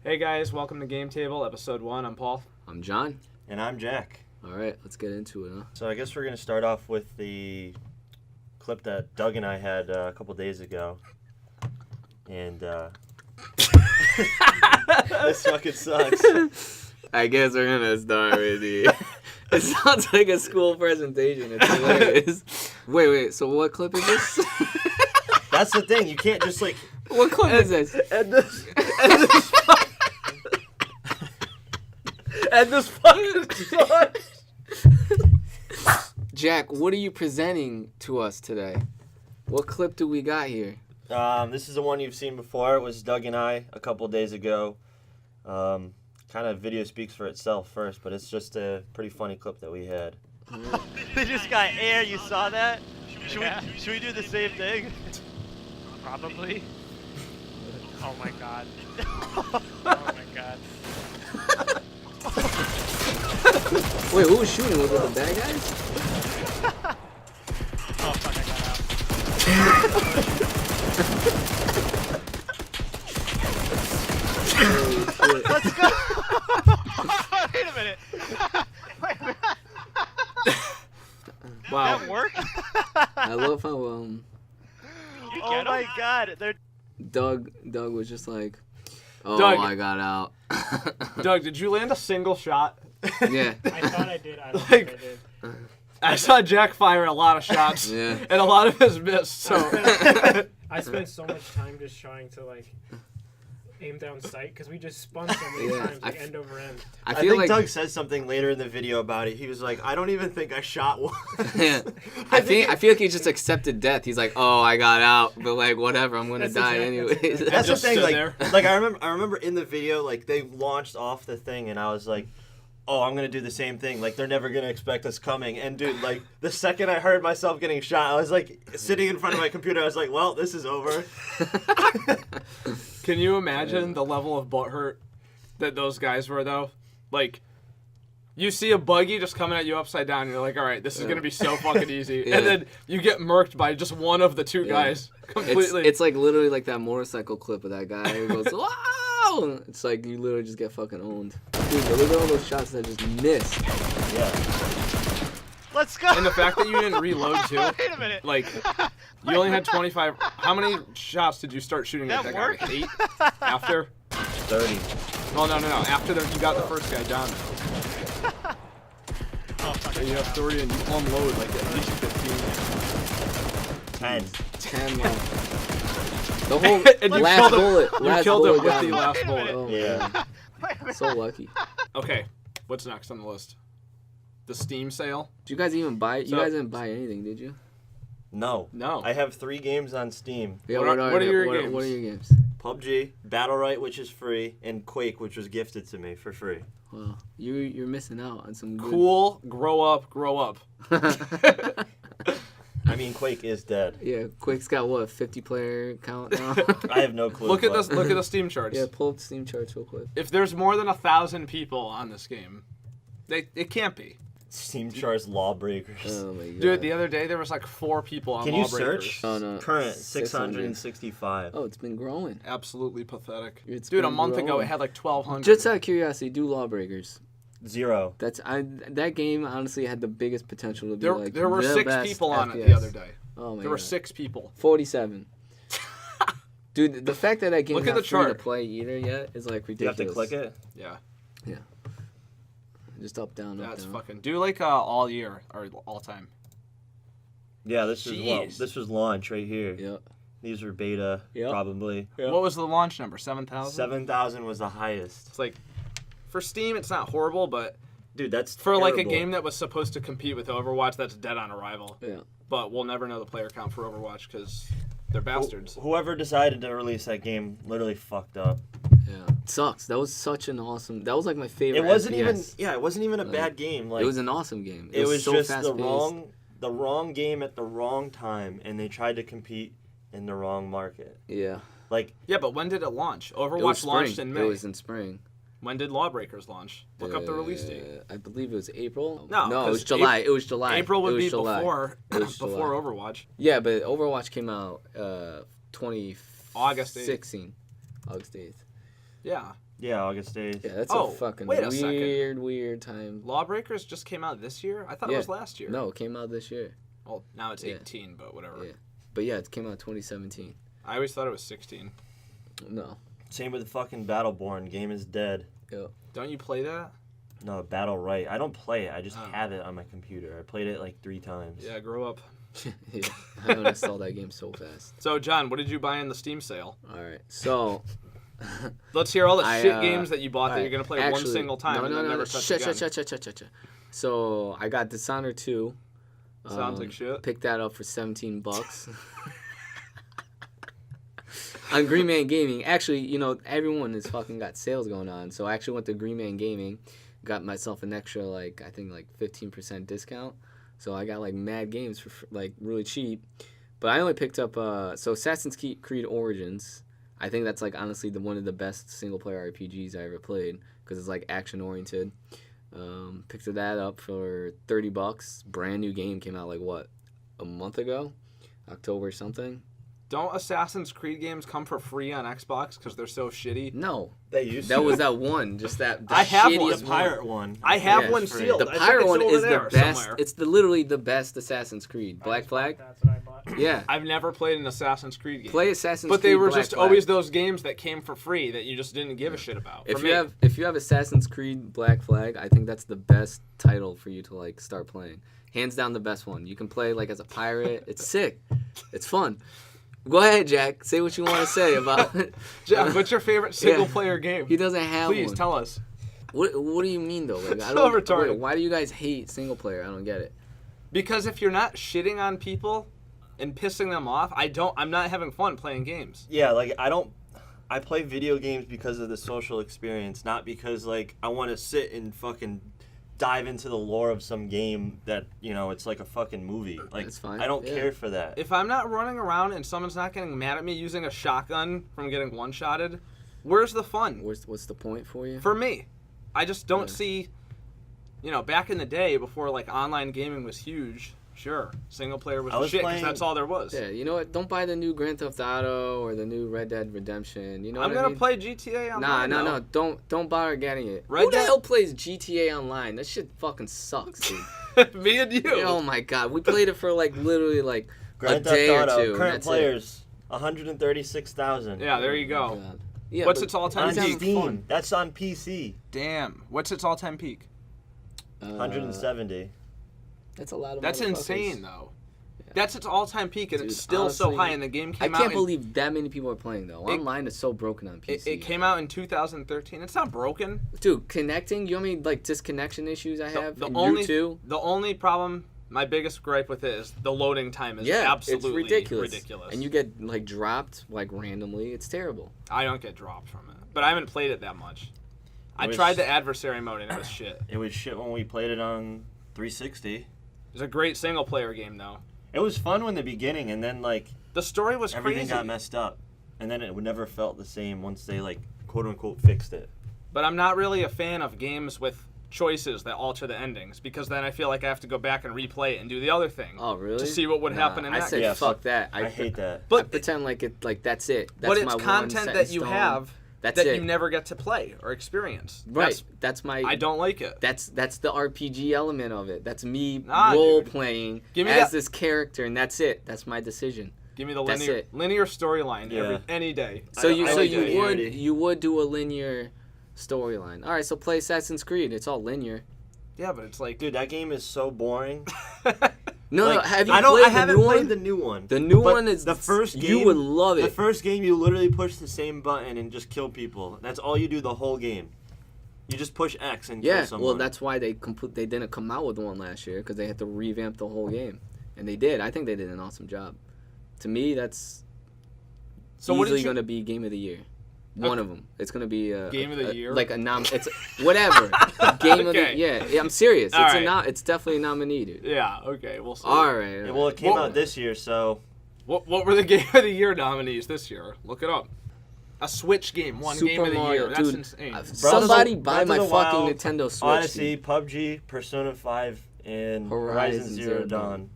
Hey guys, welcome to Game Table, episode 1. I'm Paul. I'm John. And I'm Jack. All right, let's get into it, huh? So I guess we're going to start off with the clip that Doug and I had a couple days ago. And this fucking sucks. I guess we're going to start with the... It sounds like a school presentation. It's hilarious. Wait, so what clip is this? That's the thing. You can't just like... What clip is this? And this fucking sucks. Jack, what are you presenting to us today? What clip do we got here? This is the one you've seen before. It was Doug and I a couple days ago. Kind of video speaks for itself first, but it's just a pretty funny clip that we had. They just got air, you saw that? Should we do the same thing? Probably. Oh my god. Oh my god. Wait, who was shooting? Was it the bad guys? Oh fuck, I got out. Let's go! Wait a minute. Wait a minute. Wow. That worked? I love how You Oh get 'em? my god. They're Doug was just like, oh, Doug. I got out. Doug, did you land a single shot? Yeah. I thought I did. I don't Like- think I did. I saw Jack fire a lot of shots, Yeah. and a lot of his missed, so... I spent so much time just trying to like aim down sight because we just spun so many Yeah, times, like end over end. I I feel think like Doug said something later in the video about it. He was like, I don't even think I shot one. Yeah. I feel like he just accepted death. He's like, oh, I got out, but like whatever, I'm gonna That's die exactly- anyways. That's the just thing, stood like, there. like I remember in the video, like they launched off the thing, and I was like, "Oh, I'm gonna do the same thing. Like they're never gonna expect us coming." And dude, like the second I heard myself getting shot, I was like sitting in front of my computer. I was like, "Well, this is over." Can you imagine the level of butthurt that those guys were, though? Like, you see a buggy just coming at you upside down, and you're like, all right, this is going to be so fucking easy. Yeah. And then you get murked by just one of the two guys completely. It's like literally like that motorcycle clip of that guy who goes, wow! It's like you literally just get fucking owned. Dude, but look at all those shots that just missed. Yeah. Let's go! And the fact that you didn't reload, too. Wait a minute. Like, you only had 25. How many shots did you start shooting at That that guy? worked? Like 8? After? 30. Well, no. After you got the first guy down. Oh fuck, So I you have got 3 and you unload like at least 15. 10. 10 left. The whole And you last killed him- bullet. You last killed him bullet with got the me. last Wait a bullet. minute. Oh, Yeah. man. Wait a minute. So lucky. Okay, what's next on the list? The Steam sale? Did you guys even buy it? So- You guys didn't buy anything, did you? No. No. I have 3 games on Steam. Yeah, What are your games? What are your games? PUBG, Battlerite, which is free, and Quake, which was gifted to me for free. Well, you're missing out on some good... Cool, grow up. I mean, Quake is dead. Yeah, Quake's got what, 50 player count now? I have no clue. Look at but- this. Look at the Steam charts. Yeah, pull up Steam charts real quick. If there's more than 1,000 people on this game, it can't be. Steam charts Lawbreakers. Oh my god. Dude, the other day there was like 4 people on Can you Lawbreakers. search? Oh, no. Current 600. 665. Oh, it's been growing. Absolutely pathetic. It's Dude, a been month ago growing. it had like 1,200. Just out of curiosity, do Lawbreakers. 0. That game honestly had the biggest potential to be there, like there were the 6 best people on it FPS. the other day. Oh my There were god. 6 people. 47. Dude, the fact that game's Look at not the free to chart. play either yet is like Do you have ridiculous. to click it? Yeah, Just up, down, up, that's down. fucking. Do like all year or all time. Yeah, this Jeez. this was launch right here. Yep. These were beta, Yep. probably. Yeah. What was the launch number? 7,000. 7,000 was the highest. It's like, for Steam, it's not horrible, but Dude, that's for like a terrible. game that was supposed to compete with Overwatch, that's dead on arrival. Yeah. But we'll never know the player count for Overwatch because they're bastards. Whoever decided to release that game literally fucked up. Yeah. It sucks. That was such an awesome. That was like my favorite. It wasn't FPS. even. Yeah, it wasn't even a bad game. Like It was an awesome game. it was so just fast-paced. the wrong game at the wrong time, and they tried to compete in the wrong market. Yeah. Like Yeah, but when did it launch? It was Overwatch spring. launched in May. It was in spring. When did Lawbreakers launch? Look up the release date. I believe it was April. No, it 'cause was July. It was July. April It would was be July. before It was before July. Overwatch. Yeah, but Overwatch came out August 8th. 2016. August 8th. Yeah. Yeah, August 8th. Yeah, that's Oh, a fucking wait a second. weird time. Lawbreakers just came out this year? I thought it Yeah. was last year. No, it came out this year. Well, now it's Yeah. 18, but whatever. Yeah. But yeah, it came out 2017. I always thought it was 16. No. Same with the fucking Battleborn. Game is dead. Don't you play that? No, Battle Right. I don't play it. I just Oh. have it on my computer. I played it like 3 times. Yeah, grow up. Yeah, I uninstalled that game so fast. So, John, what did you buy in the Steam sale? All right, so Let's hear all the I, shit games that you bought that alright, you're going to play one actually- single time No, and no, then no, never no. touch Shut. again. So I got Dishonored 2. Sounds like shit. Picked that up for $17 on Green Man Gaming. Actually, you know, everyone has fucking got sales going on. So I actually went to Green Man Gaming, got myself an extra, like, I think, like 15% discount. So I got, like, mad games for, like, really cheap. But I only picked up, so Assassin's Creed Origins. I think that's, like, honestly one of the best single-player RPGs I ever played because it's, like, action-oriented. Picked that up for $30. Brand new game, came out, like, what, a month ago? October something? Don't Assassin's Creed games come for free on Xbox because they're so shitty? No. They used That to. was that one, just that. The I have one. shittiest the pirate one. I have Yeah, one it's free. sealed. The I think pirate it's one over is the there best. somewhere. It's literally the best Assassin's Creed. I Black just Flag. bought That's what I bought. Yeah. I've never played an Assassin's Creed game. Play Assassin's But Creed. they were Black just Flag. always those games that came for free that you just didn't give a shit about. If For you me. have Assassin's Creed Black Flag, I think that's the best title for you to like start playing. Hands down, the best one. You can play like as a pirate. It's sick. It's fun. Go ahead, Jack. Say what you want to say about it. Jeff, what's your favorite single player game? He doesn't have Please one. tell us. What do you mean though? Like, I So don't. retarded. Wait, why do you guys hate single player? I don't get it. Because if you're not shitting on people and pissing them off, I'm not having fun playing games. Yeah, like I play video games because of the social experience, not because like I want to sit and fucking dive into the lore of some game that, you know, it's like a fucking movie. Like That's fine, I don't yeah. care for that. If I'm not running around and someone's not getting mad at me using a shotgun from getting one-shotted, where's the fun? What's the point for you? For me, I just don't Yeah. see, you know, back in the day before like online gaming was huge, sure, single player was I the was shit because playing- that's all there was. Yeah, you know what? Don't buy the new Grand Theft Auto or the new Red Dead Redemption. You know I'm what gonna I mean? play GTA online. No. though. Don't bother getting it. Red Who the Dead- hell plays GTA Online? That shit fucking sucks, dude. Me and you. Oh my god, we played it for like literally like Grand a day Theft or Auto, two. and current that's players, 136,000. Yeah, there you it. go. God. Yeah, What's but its all-time On he's having peak? Steam. fun. That's on PC. Damn. What's its all-time peak? 170. That's a lot of. That's motherfuckers. insane, though. That's its all-time peak, and Dude, it's still so honestly, high. And the game I came out. can't in- believe that many people are playing though. Online is so broken on PC. It came out in 2013. It's not broken. Dude, connecting. You know how many like disconnection issues I have? The And only you too. the only problem, my biggest gripe with it is the loading time is Yeah, absolutely it's ridiculous. ridiculous. And you get like dropped like randomly. It's terrible. I don't get dropped from it, but I haven't played it that much. I was- tried the adversary mode and it was shit. It was shit when we played it on 360. It's a great single player game though. It was fun in the beginning, and then like The story was everything crazy, got messed up, and then it would never felt the same once they like quote unquote fixed it. but I'm not really a fan of games with choices that alter the endings because then I feel like I have to go back and replay it and do the other thing Oh really? to see what would happen in I that said game. Yeah, fuck that. I hate that. I But pretend like it like that's it. That's but it's my one content set that in you stone. have That's that it. you never get to play or experience. Right. That's my. I don't like it. That's the RPG element of it. That's me Nah, role dude. playing Give me as that- this character, and that's it. That's my decision. Give me the That's it. linear storyline Yeah. any day. So I like linearity. you would do a linear storyline. All right, so play Assassin's Creed. It's all linear. Yeah, but it's like Dude, that game is so boring. No, Like, have you I played the haven't new played one? the new one. The new But one is the first game. You would love The it. first game, you literally push the same button and just kill people. That's all you do the whole game. You just push X and Yeah, kill someone. well, that's why they didn't come out with one last year because they had to revamp the whole game, and they did. I think they did an awesome job. To me, that's so. What easily did you? going to be game of the year. One of them. It's going to be Game of the year? Like a It's whatever. Game of the Okay. yeah. I'm serious. All It's right. It's definitely a nominee, dude. Yeah. Okay. We'll see. All right. Yeah, well, it came What- out this year, so What were the Game of the Year nominees this year? Look it up. A Switch game won Super Game of the Mario, Year. That's dude. insane. Somebody buy Breath my of the fucking Wild, Nintendo Switch. Odyssey, dude. PUBG, Persona 5, and Horizon Zero Dawn.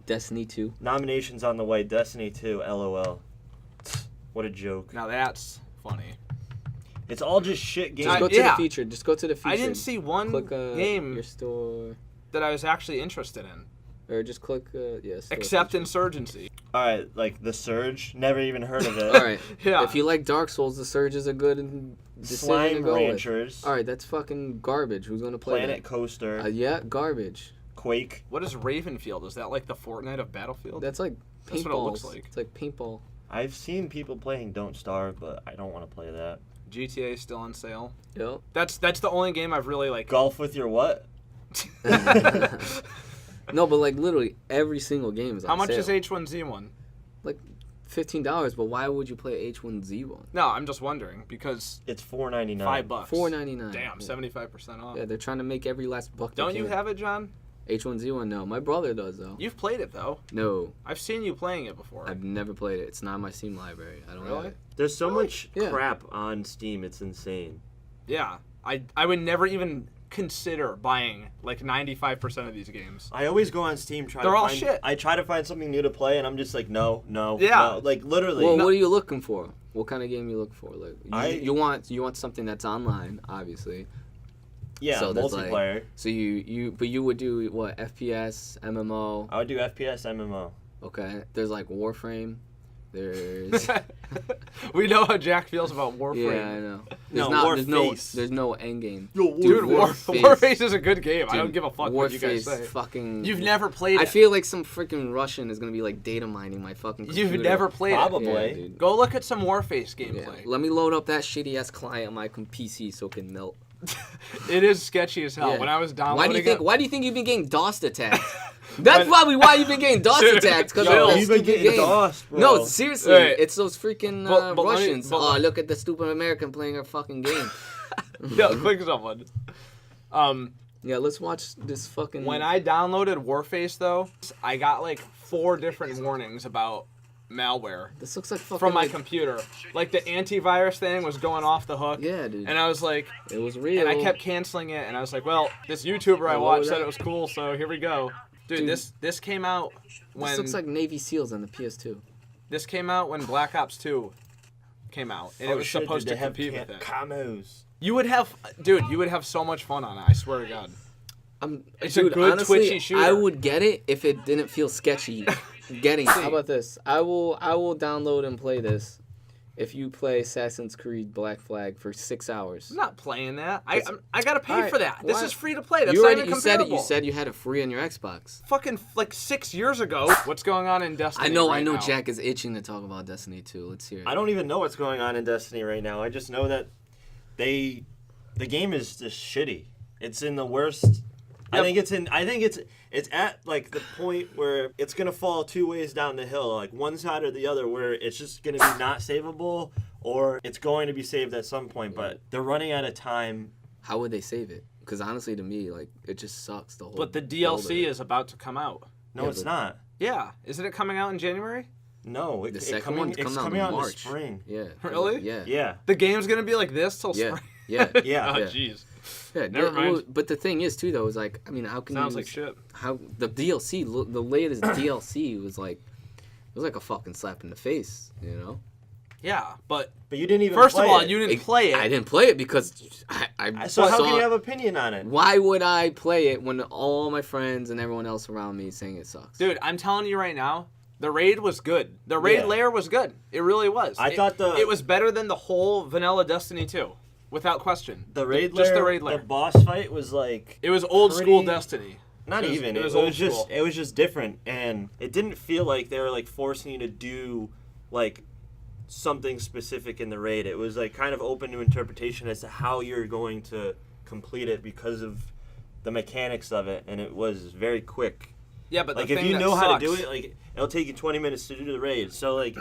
Destiny 2. Nominations on the way. Destiny 2, LOL. What a joke. Now that's funny. It's all just shit games. Just go to yeah. the feature. Just go to the feature. I didn't see one Click game your store, that I was actually interested in, or just click store except feature. Insurgency. All right, like the Surge. Never even heard of it. All right. Yeah. If you like Dark Souls, the Surge is a good decision to Slime go with. Ranchers. All right, that's fucking garbage. Who's gonna play Planet that? Coaster. Yeah, garbage. Quake. What is Ravenfield? Is that like the Fortnite of Battlefield? That's like That's what it looks paintballs. like. It's like paintball. I've seen people playing Don't Starve, but I don't want to play that. GTA is still on sale. Yep. That's the only game I've really like. Golf with your what? No, but like literally every single game is on How much sale. is H1Z1? $15, but why would you play H1Z1? No, I'm just wondering because It's $4.99. $5. $4.99. Damn, Yeah. 75% off. Yeah, they're trying to make every last buck. Don't they you can. have it, John? H1Z1? No, my brother does though. You've played it though. No, I've seen you playing it before. I've never played it. It's not in my Steam library. I don't have Really? it. There's so much Yeah. crap on Steam. It's insane. Yeah, I would never even consider buying like 95% of these games. I always go on Steam try. They're to all find, shit. I try to find something new to play, and I'm just like, no. Yeah. no. Like literally. Well, what are you looking for? What kind of game you look for? Like I- you want something that's online, obviously. yeah, so there's, like- multiplayer. So you would do what? FPS, MMO. I would do FPS, MMO. Okay. There's like Warframe. There's We know how Jack feels about Warframe. yeah, I know. No, There's no end game. Dude, Warface. Warface is a good game. I don't Dude, give a fuck what you guys Warface say. fucking. You've never played I it. feel like some freaking Russian is gonna be like data mining my fucking computer. You've never played Probably. Yeah, it. dude. Go look at some Warface Yeah. gameplay. Let me load up that shitty ass client on my PC so it can melt. It is sketchy as hell. Yeah. When I was downloading Why do you think you've been getting DOS attacked? That's probably why you've been getting DOS Dude, attacked because Yo, of that You've been stupid getting game. DOS, bro. No, seriously, Right. it's those freaking But let me- Russians. but- Oh, look at the stupid American playing our fucking game. Yeah, click someone. Yeah, let's watch this fucking. When I downloaded Warface though, I got like 4 different warnings about malware This looks like fucking. from my like, computer. Like the antivirus thing was going off the hook. Yeah, dude. And I was like, It was real. and I kept canceling it, and I was like, well, this YouTuber I Oh, watched that- said it was cool, so here we go. Dude, Dude. this came out when This looks like Navy SEALs on the PS2. this came out when Black Ops 2 came out, and it was supposed to did they have compete with it. camos. You would have so much fun on it. I swear to God. It's a Dude, good honestly, twitchy shooter. I would get it if it didn't feel sketchy. Getting it. How about this? I will download and play this if you play Assassin's Creed Black Flag for 6 hours. I'm not playing that. I gotta pay Alright, for that. This why- is free to play. That's You not already even you said it. comparable. You said you had it free on your Xbox. Fucking like 6 years ago. What's going on in Destiny? I know. right now? Jack is itching to talk about Destiny 2. Let's hear it. I don't even know what's going on in Destiny right now. I just know that the game is just shitty. It's in the worst. I think it's at like the point where it's gonna fall 2 ways down the hill, like one side or the other, where it's just gonna be not savable, or it's going to be saved at some point. But they're running out of time. How would they save it? Because honestly, to me, like it just sucks. The whole. But the build of DLC it. is about to come out. No, Yeah, it's but- not. Yeah, isn't it coming out in January? No, The second one's it's coming coming out out in in the March. spring. Yeah. Really? Yeah. Yeah. The game's gonna be like this till Yeah. spring. Yeah. Yeah. Oh Yeah. jeez. Yeah, Never mind. well, but the thing is, too, though, is like, I mean, how can Sounds you like shit. how the DLC, the latest DLC was like, it was like a fucking slap in the face, you know. Yeah, but But you didn't even. first of play all, it. you didn't play it. I didn't play it because I So how saw can you it. have opinion on it? Why would I play it when all my friends and everyone else around me is saying it sucks? Dude, I'm telling you right now, the raid was good. The raid Yeah. layer was good. It really was. I thought it was better than the whole vanilla Destiny 2, without question. The raid Just layer, the raid layer. the boss fight was like It was old school pretty- Destiny. not It was- even. it It was was, old just school. it was just different, and it didn't feel like they were like forcing you to do like something specific in the raid. It was like kind of open to interpretation as to how you're going to complete it because of the mechanics of it, and it was very quick. Yeah, but Like the if thing you that know how to do sucks- it, like it'll take you 20 minutes to do the raid. So like,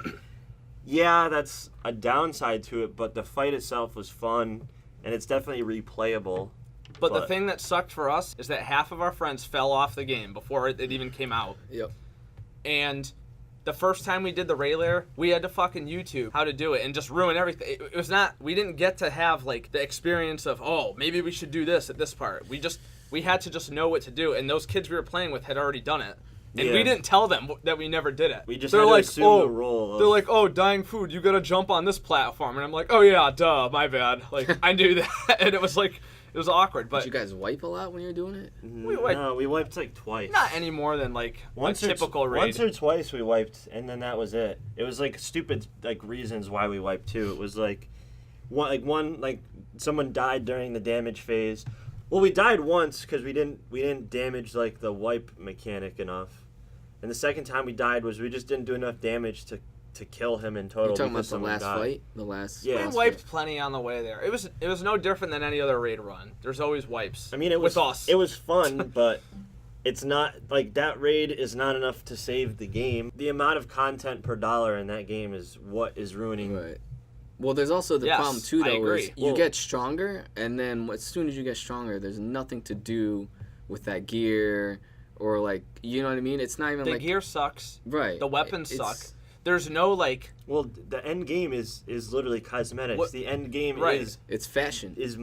yeah, that's a downside to it, but the fight itself was fun, and it's definitely replayable. But the but- thing that sucked for us is that half of our friends fell off the game before it even came out. Yep. And the first time we did the raid layer, we had to fucking YouTube how to do it and just ruin everything. It was not, we didn't get to have like the experience of, oh, maybe we should do this at this part. We had to just know what to do. And those kids we were playing with had already done it. And Yeah. we didn't tell them that we never did it. We just they're had to like, assume oh, the role. they're like, oh, dying food, you gotta jump on this platform. And I'm like, oh yeah, duh, my bad. Like, I knew that. And it was like, it was awkward. But Did you guys wipe a lot when you were doing it? we wiped- no, we wiped like twice. not any more than like Once a typical raid. Once or twice we wiped, and then that was it. It was like stupid like reasons why we wiped too. It was like one someone died during the damage phase. Well, we died once because we didn't damage like the wipe mechanic enough, and the second time we died was we just didn't do enough damage to kill him in total. You're talking about because the someone last died. fight? The last. Yeah. We last wiped fight. plenty on the way there. It was no different than any other raid run. There's always wipes. I mean, it was with us. It was fun, but it's not like that raid is not enough to save the game. The amount of content per dollar in that game is what is ruining. Right. Well, there's also the Yes, problem too, I though, is agree. you Well- get stronger, and then as soon as you get stronger, there's nothing to do with that gear, or like, you know what I mean? It's not even the like gear sucks. right. The weapons It's- suck. There's no like Well, the end game is literally cosmetics. What- The end game Right. It's fashion. is Yeah.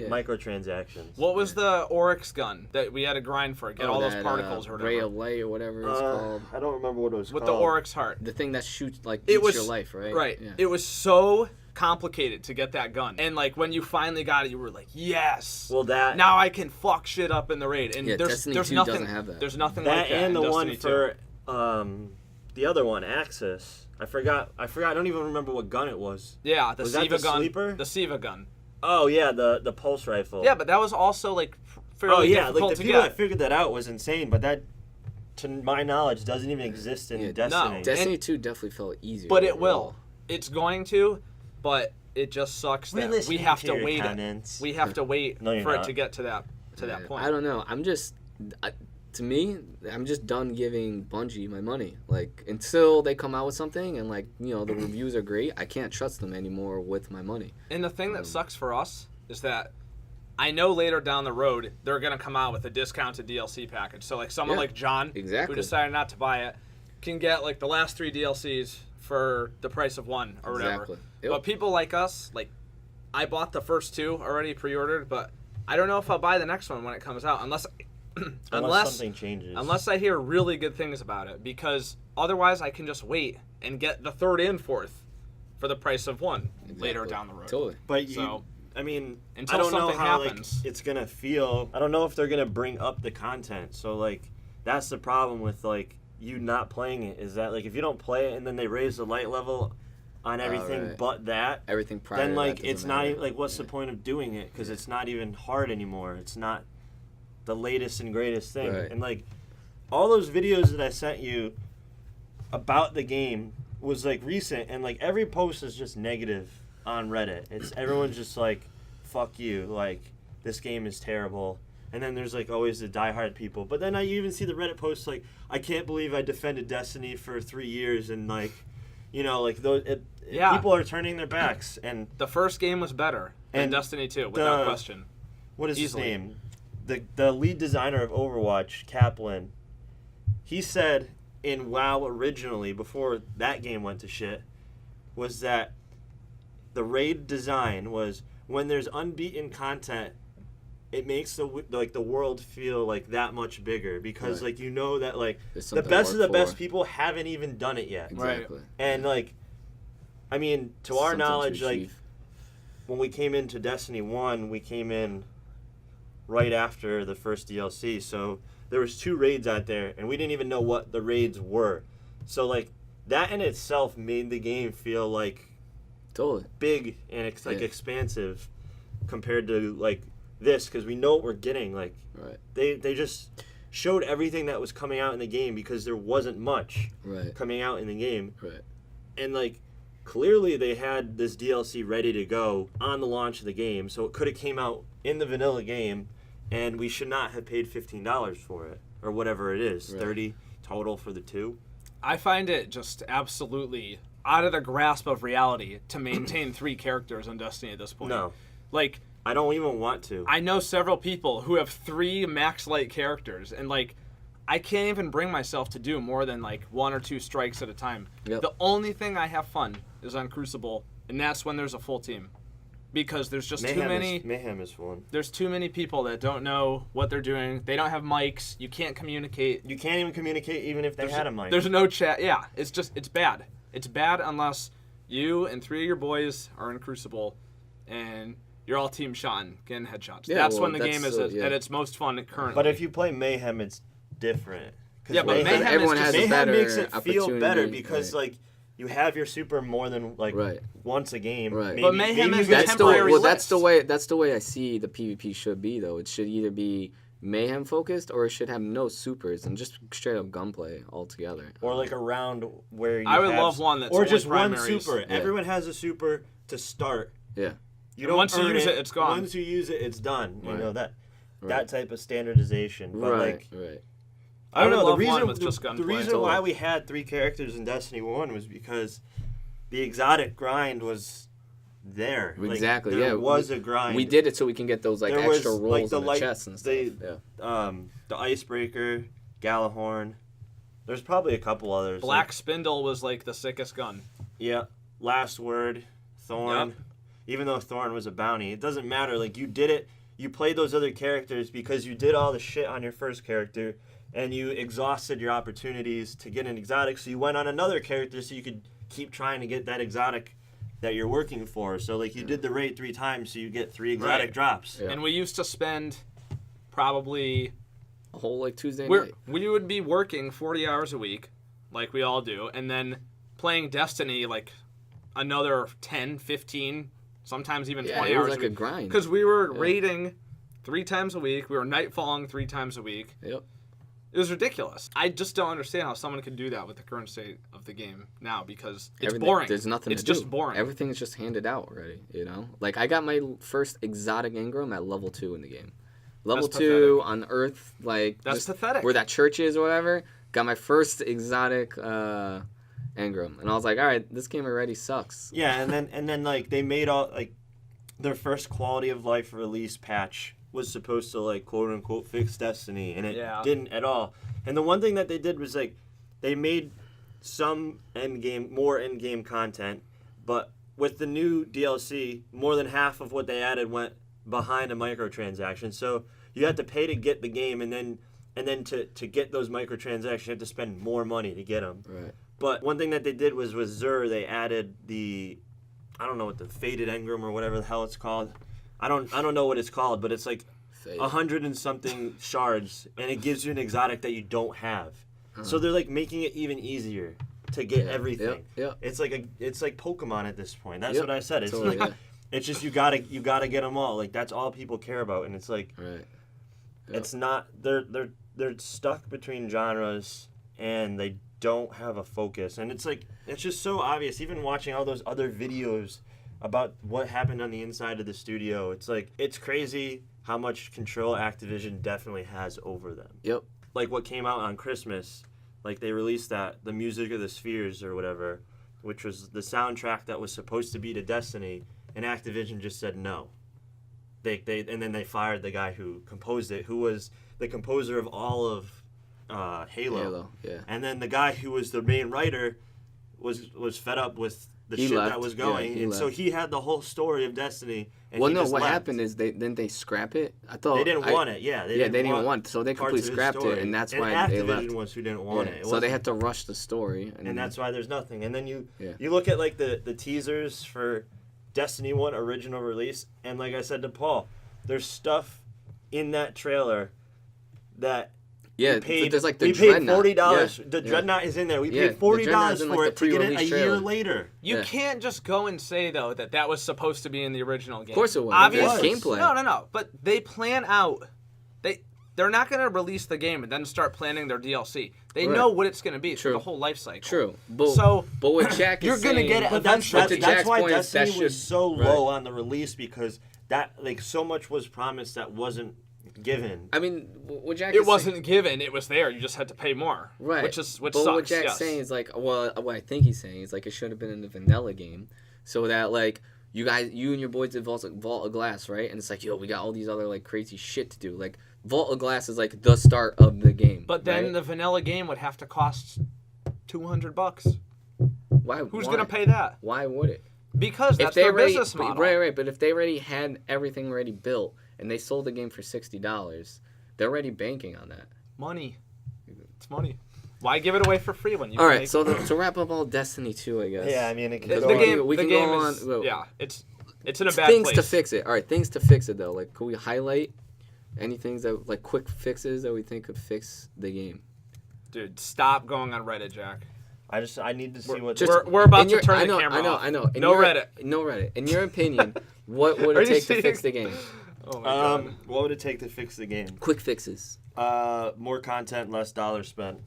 microtransactions. what was the Oryx gun that we had to grind for? Get all those that, particles or Ray whatever. of light or whatever it's called. I don't remember what it was With the called. Oryx heart. The thing that shoots like It eats was your life, right? Right. Yeah. It was so complicated to get that gun. And like when you finally got it, you were like, yes. Well, that Now I can fuck shit up in the raid. And Yeah, there's Destiny there's 2 nothing doesn't have that. There's nothing that like that and in the one Destiny 2. for the other one, Axis. I forgot. I don't even remember what gun it was. Yeah, the Was that Siva the gun. sleeper? The Siva gun. Oh yeah, the pulse rifle. Yeah, but that was also like fairly Oh yeah, difficult like the to people get. that figured that out was insane. But that, to my knowledge, doesn't even exist in Yeah, Destiny. no. Destiny 2 definitely felt easier. But it overall. will. It's going to, but it just sucks We're that we listening have to to your wait. comments. We have to wait No, you're for it not. to get to that Yeah, point. I don't know. To me, I'm just done giving Bungie my money. Like until they come out with something and like the reviews are great, I can't trust them anymore with my money. And the thing that sucks for us is that I know later down the road they're gonna come out with a discounted DLC package. So like someone Yeah, like John, exactly. who decided not to buy it, can get like the last 3 DLCs for the price of one or whatever. Exactly. Yep. But people like us, like I bought the first 2 already pre-ordered, but I don't know if I'll buy the next one when it comes out unless Unless something changes. unless I hear really good things about it, because otherwise I can just wait and get the 3rd and 4th for the price of one later Exactly. down the road. Totally. But you, So- I mean, Until I don't know something how happens. like it's gonna feel. I don't know if they're gonna bring up the content. So like, that's the problem with like you not playing it. Is that like if you don't play it and then they raise the light level on everything right. but that, Everything prior. then to like that it's doesn't not matter. even like what's the point of doing it? Because it's not even hard anymore. It's not the latest and greatest thing. Right. And like all those videos that I sent you about the game was like recent, and like every post is just negative on Reddit. It's everyone's just like, "Fuck you!" Like this game is terrible. And then there's like always the diehard people. But then you even see the Reddit posts like, "I can't believe I defended Destiny for 3 years," and like, like those. Yeah. People are turning their backs. And The first game was better than And Destiny 2, without the- question. what is Easily. his name? The lead designer of Overwatch, Kaplan. He said in WoW originally, before that game went to shit, was that the raid design was when there's unbeaten content, it makes the world feel like that much bigger because Right. like that like There's the something to best of the work best for. people haven't even done it yet. Exactly. And like, I mean, to our Something to knowledge, like achieve. when we came into Destiny 1, we came in right after the first DLC. So there was 2 raids out there, and we didn't even know what the raids were. So like that in itself made the game feel like Totally. big and Yeah. expansive compared to like this, because we know what we're getting. Like Right. they just showed everything that was coming out in the game because there wasn't much Right. coming out in the game. Right. And like clearly they had this DLC ready to go on the launch of the game, so it could have came out in the vanilla game, and we should not have paid $15 for it or whatever it is, Right. $30 total for the 2. I find it just absolutely out of the grasp of reality to maintain 3 characters in Destiny at this point. No, Like, I don't even want to. I know several people who have 3 max light characters, and like, I can't even bring myself to do more than like 1 or 2 strikes at a time. Yep. The only thing I have fun is on Crucible, and that's when there's a full team. because there's just too many. Mayhem is fun. There's too many people that don't know what they're doing. They don't have mics. You can't communicate. You can't even communicate even if they had a mic. There's no chat. Yeah, it's bad. It's bad unless you and 3 of your boys are in Crucible, and you're all team shotting, getting headshots. Yeah, that's well, when the game is yeah. at its most fun currently. But if you play Mayhem, it's different. 'Cause Yeah, but Mayhem everyone is has just, a Mayhem better makes it feel opportunity, better because right. like you have your super more than like Right. once a game. Right. Maybe, But Mayhem maybe is you a get That's the temporary well. list. That's the way I see the PvP should be though. It should either be Mayhem focused or it should have no supers and just straight up gunplay altogether. or like a round where you I would have, love one that's or only just one primaries. super. Yeah. Everyone has a super to start. Yeah. You And don't once you earn use it, it's gone. Once you use it, it's done. You Right. know that Right. type of standardization. But like Right. I don't would know. The love one reason with just gunplay. the reason Totally. why we had 3 characters in Destiny 1 was because the exotic grind was there. Like, Exactly, there yeah. was a grind. We did it so we can get those like There was, extra rolls like, the in the light- chest and stuff. they- Yeah. The Icebreaker, Galahorn. There's probably a couple others. Black Like, Spindle was like the sickest gun. yeah. Last Word, Thorn. Yep. Even though Thorn was a bounty, it doesn't matter. Like you did it. You played those other characters because you did all the shit on your first character, and you exhausted your opportunities to get an exotic. So you went on another character so you could keep trying to get that exotic that you're working for. So like you did the raid 3 times, so you get 3 exotic Right. drops. Yeah. And we used to spend probably A whole like Tuesday We're, night. we would be working 40 hours a week, like we all do, and then playing Destiny like another 10, 15, sometimes even Yeah, 20 it was hours like a a week. grind. Because we were Yeah. raiding 3 times a week. We were nightfalling 3 times a week. Yep. It was ridiculous. I just don't understand how someone could do that with the current state of the game now because it's Everything- boring. There's nothing It's to do. just boring. Everything is just handed out already, you know? Like, I got my first exotic Engram at level 2 in the game. Level That's 2 pathetic. on Earth, like, That's just pathetic. where that church is or whatever. Got my first exotic Engram. And I was like, all right, this game already sucks. Yeah, and then like they made all like their first quality of life release patch was supposed to like quote unquote fix Destiny, and it Yeah. didn't at all. And the one thing that they did was like they made some more end game content, but with the new DLC, more than half of what they added went behind a microtransaction. So you have to pay to get the game, and then to get those microtransactions, you have to spend more money to get them. Right. But one thing that they did was with Zur, they added I don't know what the Faded Engram or whatever the hell it's called. I don't know what it's called, but it's like Fade. 100 and something shards, and it gives you an exotic that you don't have. So they're like making it even easier to get Yeah, everything. yep. It's like Pokemon at this point. That's Yep, what I said. It's totally, like, yeah. it's just you gotta get them all. Like that's all people care about, and it's like Right. it's not they're stuck between genres and they don't have a focus, and it's like it's just so obvious. Even watching all those other videos about what happened on the inside of the studio, it's like it's crazy how much control Activision definitely has over them. Yep. Like what came out on Christmas, like they released the Music of the Spheres or whatever, which was the soundtrack that was supposed to be to Destiny, and Activision just said no. They and then they fired the guy who composed it, who was the composer of all of Halo. Yeah. And then the guy who was the main writer was fed up with the He shit left. that was Yeah, going, he and so left. he had the whole story of Destiny. And Well, he no, just what left. happened is didn't they scrap it? I thought They didn't want it. Yeah, they didn't want it, so they parts completely of his scrapped it, story. and that's and why Activision they left. was who didn't want Yeah, it. It so they wasn't- had to rush the story, and that's why there's nothing. And then you Yeah. you look at like the teasers for Destiny 1 original release, and like I said to Paul, there's stuff in that trailer that yeah. we paid, There's like the we paid Dreadnought. $40. Yeah, The yeah. Dreadnought is in there. We Yeah, paid the $40 Dreadnought's in, for like, it the to get it a pre-release year trailer. later. You Yeah. can't just go and say though that was supposed to be in the original game. Of course it was. Obviously, It was. Gameplay. No. But they plan out. They're not going to release the game and then start planning their DLC. They Right. know what it's going to be True. for the whole life cycle. True, but So what Jack is you're gonna saying, get it But that's eventually. to Jack's why point is Destiny that was should- so right. low on the release, because that like so much was promised that wasn't given. I mean, what Jack it is wasn't saying, given. It was there. You just had to pay more. right? Which but sucks. what Jack's yes. saying is like, well, what I think he's saying is like it should have been in the vanilla game, so that like you and your boys did Vault of Glass, right? And it's like, yo, we got all these other like crazy shit to do. Like Vault of Glass is like the start of the game. But then right? the vanilla game would have to cost $200. why? Who's why? gonna pay that? Why would it? Because that's if they their already, business model. right. But if they already had everything already built and they sold the game for $60, they're already banking on that. Money. It's money. Why give it away for free when you All can right, make so to wrap up all Destiny 2, I guess. Yeah, I mean, it the could go on. game, we the can game go is, on- well, yeah, it's in a bad things place. to fix it. All right, things to fix it though. Like, could we highlight any things that like quick fixes that we think could fix the game? Dude, stop going on Reddit, Jack. I need to see what. We're about In to your- turn I know, the camera off. I know. In No your- Reddit. No Reddit. In your opinion, what would Are it you take to serious? fix the game? Oh my god. What would it take to fix the game? Quick fixes. More content, less dollars spent.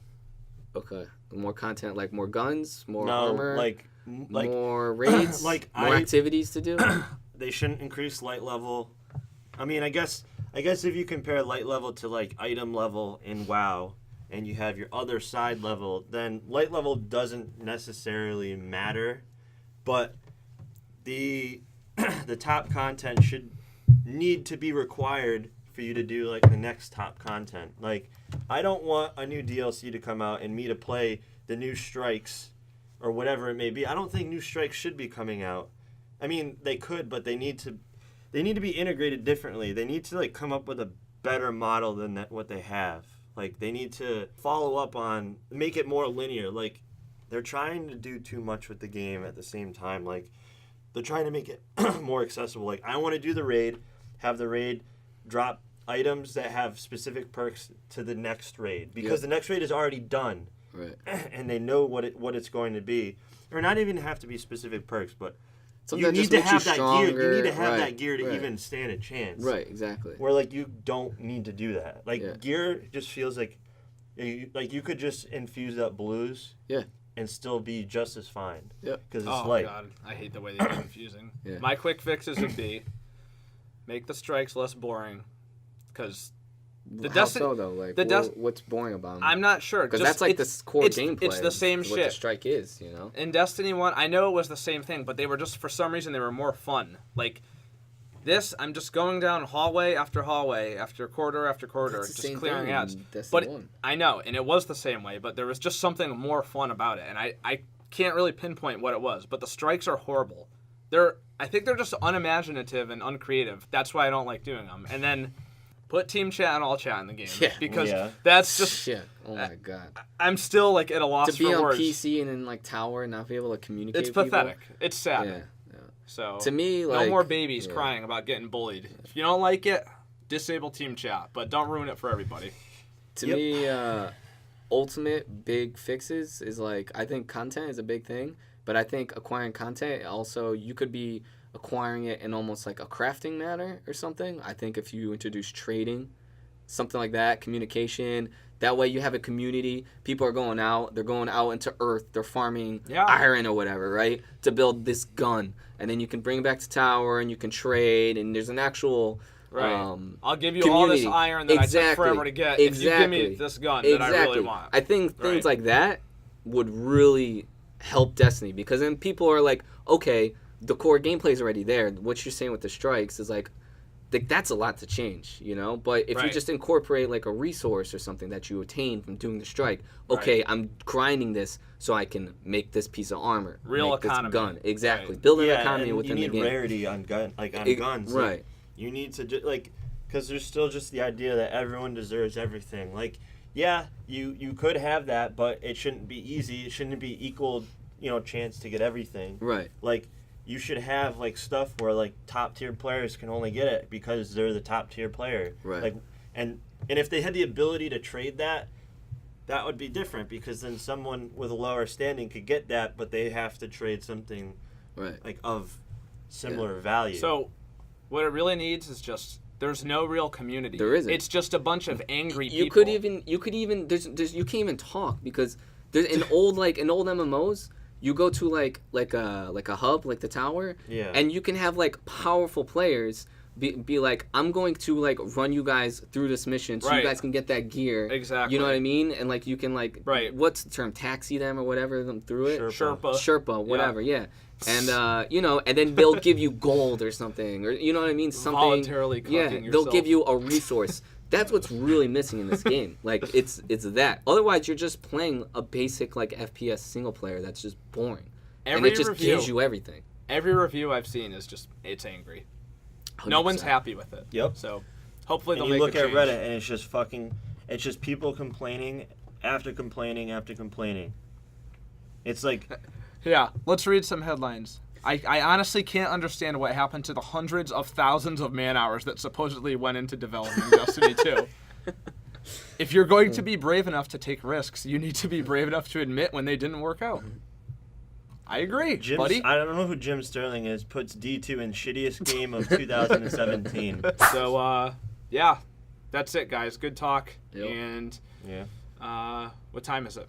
Okay. More content, like more guns, more No, armor, like more raids, like more activities to do. they shouldn't increase light level. I mean, I guess if you compare light level to like item level in WoW, and you have your other side level, then light level doesn't necessarily matter, but the the top content should need to be required for you to do like the next top content. Like, I don't want a new DLC to come out and me to play the new strikes or whatever it may be. I don't think new strikes should be coming out. I mean, they could, but they need to be integrated differently. They need to like come up with a better model than what they have. Like, they need to follow up on, make it more linear. Like, they're trying to do too much with the game at the same time. Like, they're trying to make it more accessible. Like, I want to do the raid, have the raid drop items that have specific perks to the next raid, because the next raid is already done. Right. And they know what it's going to be. Or not even have to be specific perks, but Something you that need just to makes have you that gear. You stronger. need to have Right, that gear to right. even stand a chance. Right, exactly. Where like you don't need to do that. Like, Yeah. gear just feels like you could just infuse up blues. Yeah. And still be just as fine. Yep. Because it's Oh light. god, I hate the way they do confusing. Yeah. My quick fixes would be make the strikes less boring, because the How Destiny. so though? Like, the what's boring about them? I'm not sure Because Just- that's like it's- the core it's, gameplay. It's the same of what shit. the strike is, you know. In Destiny 1, I know it was the same thing, but they were just, for some reason, they were more fun. Like, this, I'm just going down hallway after hallway, after corridor, That's the just same clearing thing in ads. Destiny But 1. I know, and it was the same way, but there was just something more fun about it, and I can't really pinpoint what it was, but the strikes are horrible. I think they're just unimaginative and uncreative. That's why I don't like doing them. And then put team chat and all chat in the game. Yeah. Because Yeah. that's just, Shit. Oh my god. I'm still like at a loss To be for on words. PC and then like tower and not be able to communicate. It's with people. pathetic. It's sad. Yeah. So To me, like no more babies yeah. crying about getting bullied. If you don't like it, disable team chat, but don't ruin it for everybody. To me, ultimate big fixes is like, I think content is a big thing, but I think acquiring content also, you could be acquiring it in almost like a crafting manner or something. I think if you introduce trading, something like that, communication, that way you have a community. People are going out. They're going out into Earth. They're farming iron or whatever, right? To build this gun. And then you can bring it back to tower and you can trade. And there's an actual Right. I'll give you all this community. iron that I took forever to get if you give me this gun that I really want. I think things Right. like that would really help Destiny, because then people are like, okay, the core gameplay is already there. What you're saying with the strikes is like that's a lot to change, you know? But if you Right. just incorporate like a resource or something that you attain from doing the strike, okay, I'm grinding this so I can make this piece of armor, Real make economy. this gun. Exactly. Right. Build an Yeah, economy and within you need the game. rarity on guns. Right. Like, you need to because there's still just the idea that everyone deserves everything. Like, yeah, you could have that, but it shouldn't be easy. It shouldn't be equal, chance to get everything. Right. Like, you should have like stuff where like top tier players can only get it because they're the top tier player. Right. Like, and if they had the ability to trade that would be different, because then someone with a lower standing could get that, but they have to trade something Right. like of similar value. So what it really needs is just there's no real community. There isn't. It's just a bunch of angry people. You could even there's you can't even talk, because there's in old MMOs you go to like a hub like the tower, Yeah. and you can have like powerful players be like, I'm going to like run you guys through this mission so Right. you guys can get that gear. Exactly. You know what I mean? And like you can like Right. what's the term, taxi them or whatever them through it. Sherpa. Whatever, yeah. And and then they'll give you gold or something, or you know what I mean, something. Voluntarily cooking they'll yourself. give you a resource. That's what's really missing in this game. Like it's that. Otherwise, you're just playing a basic like FPS single player that's just boring, and Every it just review- gives you everything. every review I've seen is just it's angry. No one's 100%. happy with it. Yep. So hopefully And they'll you make look a at change. Reddit, and it's just people complaining after complaining after complaining. It's like, Yeah, let's read some headlines. I honestly can't understand what happened to the hundreds of thousands of man hours that supposedly went into developing Destiny 2. If you're going to be brave enough to take risks, you need to be brave enough to admit when they didn't work out. I agree, buddy. I don't know who Jim Sterling is. Puts D2 in shittiest game of 2017. So, yeah, that's it, guys. Good talk. Yep. And Yeah, what time is it?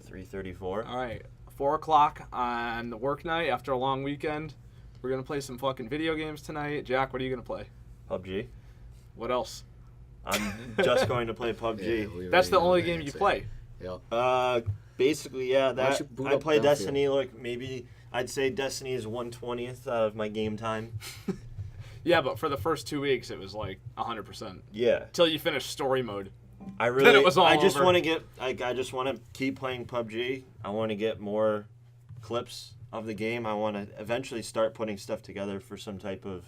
3:34. All right, 4 o'clock on the work night after a long weekend. We're gonna play some fucking video games tonight. Jack, what are you gonna play? PUBG. What else? I'm just going to play PUBG. we That's already the know only the game you answer. play. Yep. Basically, yeah. Why That don't you boot I up play Battlefield? Destiny. Like maybe I'd say Destiny is 1/20th out of my game time. Yeah, but for the first 2 weeks, it was like 100%. Yeah. Till you finish story mode. I really. it was all I just over. want to get. I just want to keep playing PUBG. I want to get more clips of the game. I want to eventually start putting stuff together for some type of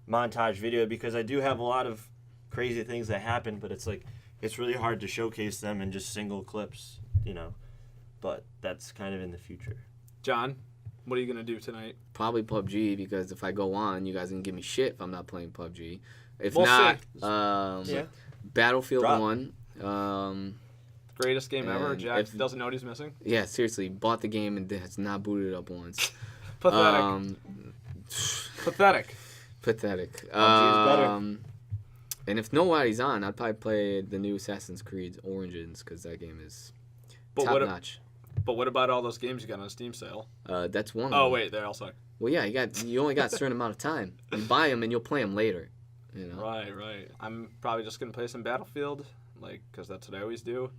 montage video because I do have a lot of crazy things that happen, but it's like it's really hard to showcase them in just single clips, you know. But that's kind of in the future. John, what are you going to do tonight? Probably PUBG because if I go on, you guys are gonna give me shit if I'm not playing PUBG. If We'll not, Yeah. Battlefield Drop. 1. Greatest game ever. And Jack if- doesn't know what he's missing. Yeah, seriously, bought the game and has not booted up once. Pathetic. Pathetic. Pathetic. better. And if nobody's on, I'd probably play the new Assassin's Creed Origins because that game is But top what, notch. but what about all those games you got on Steam sale? That's one. of Oh, them. wait, they also. Well, yeah, you only got a certain amount of time. You buy them and you'll play them later. You know. Right. I'm probably just going to play some Battlefield, because that's what I always do.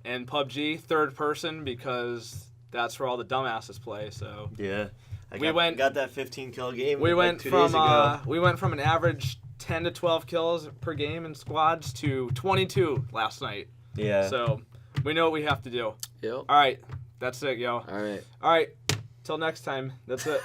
And PUBG, third person, because that's where all the dumbasses play, so. Yeah. We went- got that 15 kill game. We like went 2 from days ago. we went from an average 10 to 12 kills per game in squads to 22 last night. Yeah. So we know what we have to do. Yep. All right, that's it, yo. All right. All right, till next time. That's it.